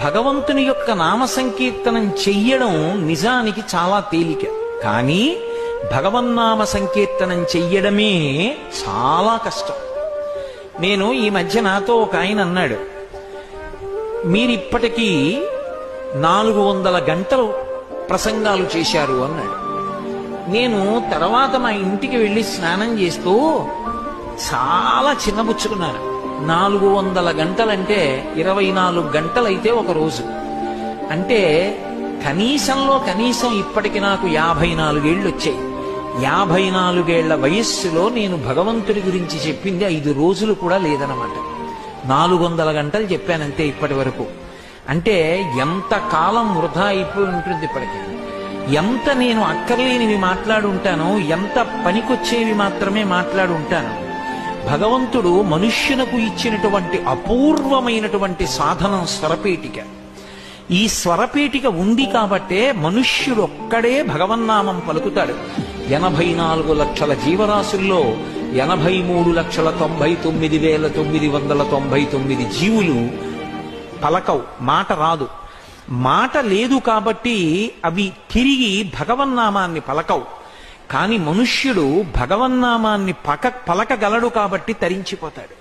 భగవంతుని యొక్క నామ సంకీర్తనం చెయ్యడం నిజానికి చాలా తేలిక, కానీ భగవన్నామ సంకీర్తనం చెయ్యడమే చాలా కష్టం. నేను ఈ మధ్య నాతో ఒక ఆయన అన్నాడు, మీరిప్పటికీ 400 గంటలు ప్రసంగాలు చేశారు అన్నాడు. నేను తర్వాత మా ఇంటికి వెళ్ళి స్నానం చేస్తూ చాలా చిన్నబుచ్చుకున్నాను. 400 గంటలంటే 24 గంటలైతే ఒక రోజు. అంటే కనీసంలో కనీసం ఇప్పటికి నాకు 54 ఏళ్ళు వచ్చాయి. 54 ఏళ్ల వయస్సులో నేను భగవంతుడి గురించి చెప్పింది 5 రోజులు కూడా లేదనమాట. 400 గంటలు చెప్పానంతే ఇప్పటి వరకు. అంటే ఎంత కాలం వృధా అయిపోయి ఉంటుంది ఇప్పటికి. ఎంత నేను అక్కర్లేనివి మాట్లాడుంటానో, ఎంత పనికొచ్చేవి మాత్రమే మాట్లాడుంటాను. భగవంతుడు మనుష్యునకు ఇచ్చినటువంటి అపూర్వమైనటువంటి సాధనం స్వరపేటిక. ఈ స్వరపేటిక ఉంది కాబట్టే మనుష్యుడు ఒక్కడే భగవన్నామం పలుకుతాడు. 84 లక్షల జీవరాశుల్లో 83,99,999 జీవులు పలకవు, మాట రాదు. మాట లేదు కాబట్టి అవి తిరిగి భగవన్నామాన్ని పలకవు. కాని మనుష్యుడు భగవన్నామాన్ని పలకగలడు కాబట్టి తరించిపోతాడు.